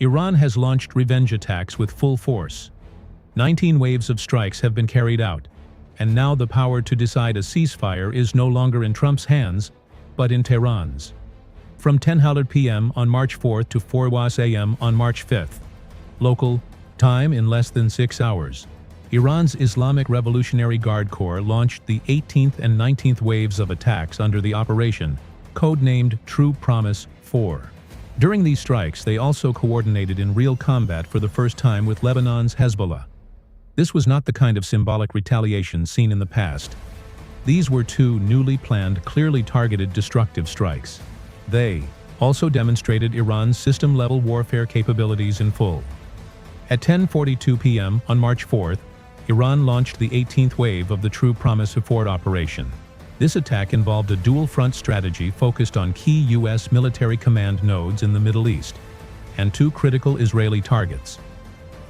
Iran has launched revenge attacks with full force. 19 waves of strikes have been carried out, and now the power to decide a ceasefire is no longer in Trump's hands, but in Tehran's. From 10:00 p.m. on March 4th to 4 a.m. on March 5th, local time in less than 6 hours, Iran's Islamic Revolutionary Guard Corps launched the 18th and 19th waves of attacks under the operation, codenamed True Promise 4. During these strikes, they also coordinated in real combat for the first time with Lebanon's Hezbollah. This was not the kind of symbolic retaliation seen in the past. These were two newly planned, clearly targeted destructive strikes. They also demonstrated Iran's system-level warfare capabilities in full. At 10:42 p.m. on March 4th, Iran launched the 18th wave of the True Promise Forward operation. This attack involved a dual-front strategy focused on key U.S. military command nodes in the Middle East and two critical Israeli targets: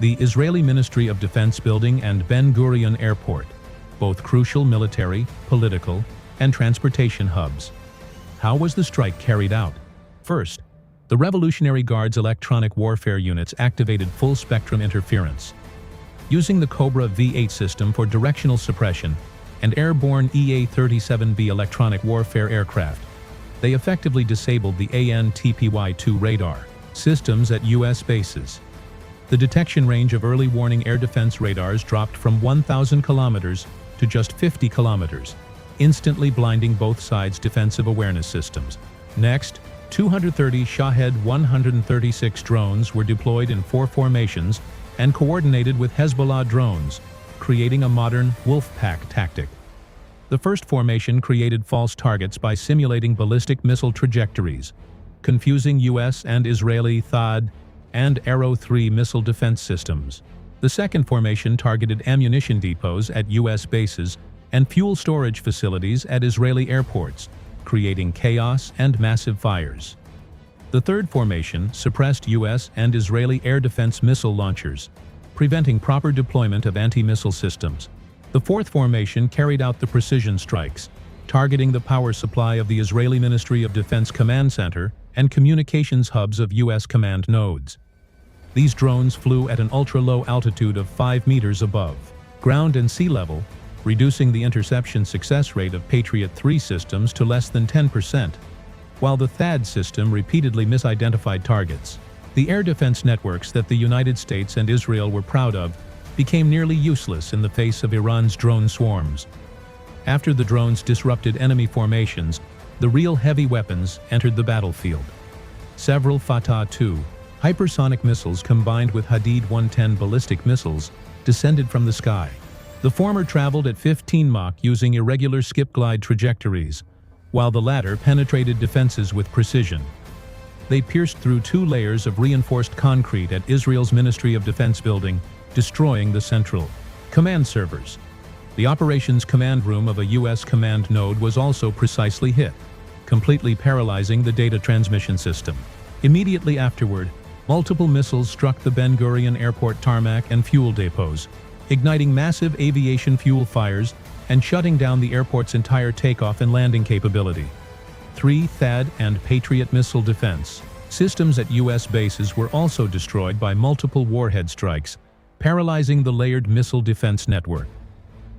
the Israeli Ministry of Defense building and Ben Gurion Airport, both crucial military, political, and transportation hubs. How was the strike carried out? First, the Revolutionary Guard's electronic warfare units activated full-spectrum interference. Using the Cobra V-8 system for directional suppression and airborne EA-37B electronic warfare aircraft, they effectively disabled the AN/TPY-2 radar systems at U.S. bases. The detection range of early warning air defense radars dropped from 1,000 kilometers to just 50 kilometers, instantly blinding both sides' defensive awareness systems. Next, 230 Shahed 136 drones were deployed in 4 formations and coordinated with Hezbollah drones, creating a modern wolf pack tactic. The first formation created false targets by simulating ballistic missile trajectories, confusing U.S. and Israeli THAAD and Arrow 3 missile defense systems. The second formation targeted ammunition depots at U.S. bases and fuel storage facilities at Israeli airports, creating chaos and massive fires. The third formation suppressed U.S. and Israeli air defense missile launchers, preventing proper deployment of anti-missile systems. The fourth formation carried out the precision strikes, targeting the power supply of the Israeli Ministry of Defense Command Center and communications hubs of U.S. command nodes. These drones flew at an ultra-low altitude of 5 meters above ground and sea level, reducing the interception success rate of Patriot 3 systems to less than 10%, while the THAAD system repeatedly misidentified targets. The air defense networks that the United States and Israel were proud of became nearly useless in the face of Iran's drone swarms. After the drones disrupted enemy formations, the real heavy weapons entered the battlefield. Several Fatah-2 hypersonic missiles combined with Hadid-110 ballistic missiles descended from the sky. The former traveled at 15 Mach using irregular skip-glide trajectories, while the latter penetrated defenses with precision. They pierced through 2 layers of reinforced concrete at Israel's Ministry of Defense building, destroying the central command servers. The operations command room of a U.S. command node was also precisely hit, completely paralyzing the data transmission system. Immediately afterward, multiple missiles struck the Ben Gurion Airport tarmac and fuel depots, igniting massive aviation fuel fires and shutting down the airport's entire takeoff and landing capability. 3 THAAD and Patriot missile defense systems at U.S. bases were also destroyed by multiple warhead strikes, paralyzing the layered missile defense network.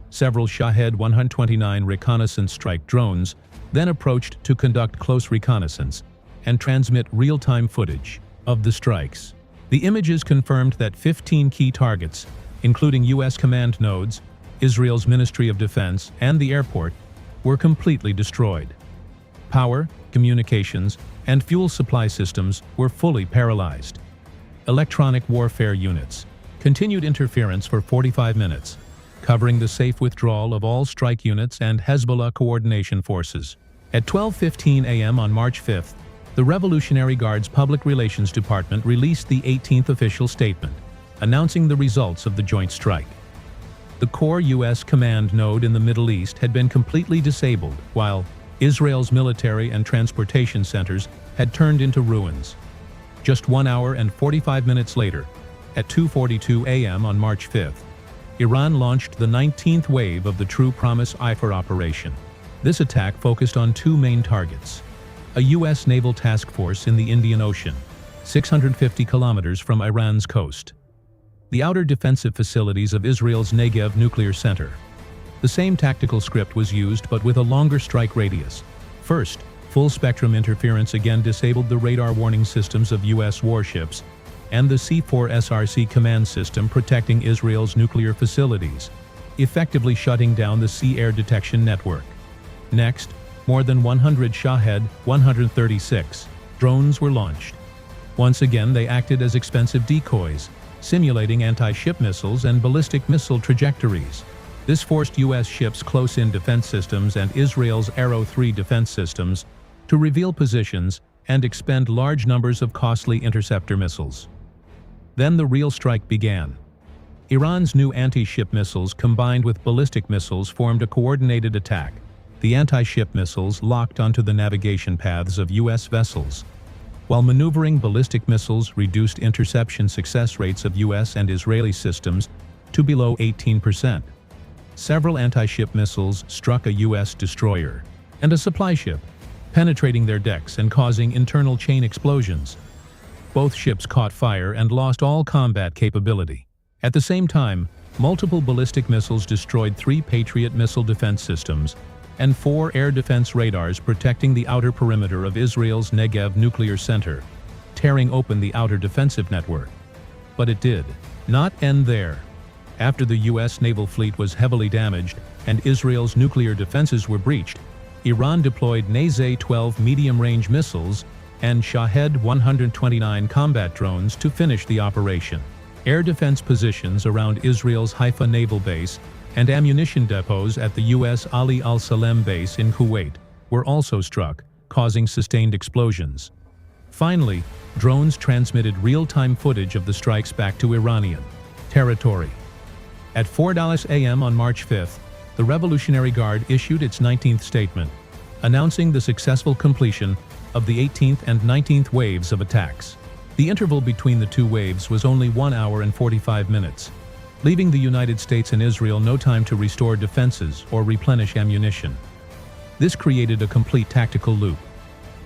Several Shahed 129 reconnaissance strike drones then approached to conduct close reconnaissance and transmit real-time footage of the strikes. The images confirmed that 15 key targets, including U.S. command nodes, Israel's Ministry of Defense, and the airport, were completely destroyed. Power, communications, and fuel supply systems were fully paralyzed. Electronic warfare units continued interference for 45 minutes, covering the safe withdrawal of all strike units and Hezbollah coordination forces. At 12:15 a.m. on March 5th, the Revolutionary Guard's Public Relations Department released the 18th official statement, announcing the results of the joint strike. The core U.S. command node in the Middle East had been completely disabled, while Israel's military and transportation centers had turned into ruins. Just 1 hour and 45 minutes later, at 2:42 a.m. on March 5th, Iran launched the 19th wave of the True Promise IFOR operation. This attack focused on 2 main targets: a U.S. naval task force in the Indian Ocean, 650 kilometers from Iran's coast. The outer defensive facilities of Israel's Negev nuclear center. The same tactical script was used but with a longer strike radius. First, full-spectrum interference again disabled the radar warning systems of U.S. warships and the C-4SRC command system protecting Israel's nuclear facilities, effectively shutting down the sea air detection network. Next, more than 100 Shahed 136 drones were launched. Once again, they acted as expensive decoys, simulating anti-ship missiles and ballistic missile trajectories. This forced U.S. ships' close-in defense systems and Israel's Arrow 3 defense systems to reveal positions and expend large numbers of costly interceptor missiles. Then the real strike began. Iran's new anti-ship missiles combined with ballistic missiles formed a coordinated attack. The anti-ship missiles locked onto the navigation paths of U.S. vessels, while maneuvering ballistic missiles reduced interception success rates of U.S. and Israeli systems to below 18%. Several anti-ship missiles struck a U.S. destroyer and a supply ship, penetrating their decks and causing internal chain explosions. Both ships caught fire and lost all combat capability. At the same time, multiple ballistic missiles destroyed 3 Patriot missile defense systems and 4 air defense radars protecting the outer perimeter of Israel's Negev nuclear center, tearing open the outer defensive network. But it did not end there. After the U.S. naval fleet was heavily damaged and Israel's nuclear defenses were breached, Iran deployed Naze-12 medium-range missiles and Shahed 129 combat drones to finish the operation. Air defense positions around Israel's Haifa naval base and ammunition depots at the U.S. Ali al-Salem base in Kuwait were also struck, causing sustained explosions. Finally, drones transmitted real-time footage of the strikes back to Iranian territory. At 4 a.m. on March 5th, the Revolutionary Guard issued its 19th statement, announcing the successful completion of the 18th and 19th waves of attacks. The interval between the 2 waves was only 1 hour and 45 minutes, leaving the United States and Israel no time to restore defenses or replenish ammunition. This created a complete tactical loop,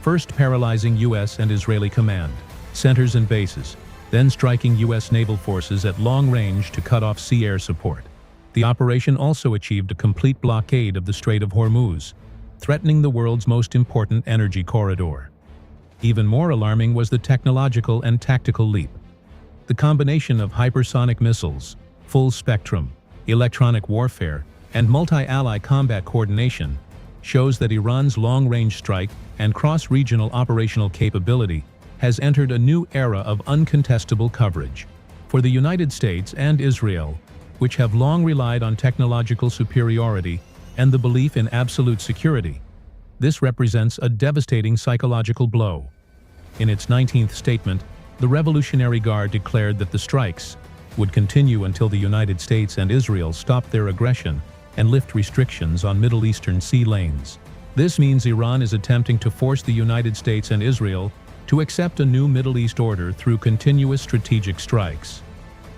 first paralyzing U.S. and Israeli command centers and bases, then striking U.S. naval forces at long range to cut off sea air support. The operation also achieved a complete blockade of the Strait of Hormuz, threatening the world's most important energy corridor. Even more alarming was the technological and tactical leap. The combination of hypersonic missiles, full-spectrum, electronic warfare, and multi-ally combat coordination shows that Iran's long-range strike and cross-regional operational capability has entered a new era of uncontestable coverage. For the United States and Israel, which have long relied on technological superiority and the belief in absolute security, this represents a devastating psychological blow. In its 19th statement, the Revolutionary Guard declared that the strikes would continue until the United States and Israel stopped their aggression and lift restrictions on Middle Eastern sea lanes. This means Iran is attempting to force the United States and Israel to accept a new Middle East order through continuous strategic strikes.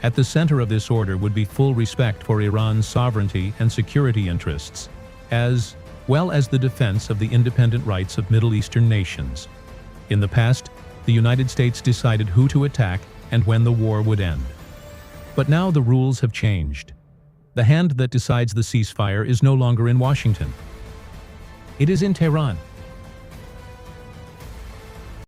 At the center of this order would be full respect for Iran's sovereignty and security interests, as well as the defense of the independent rights of Middle Eastern nations. In the past, the United States decided who to attack and when the war would end. But now the rules have changed. The hand that decides the ceasefire is no longer in Washington. It is in Tehran.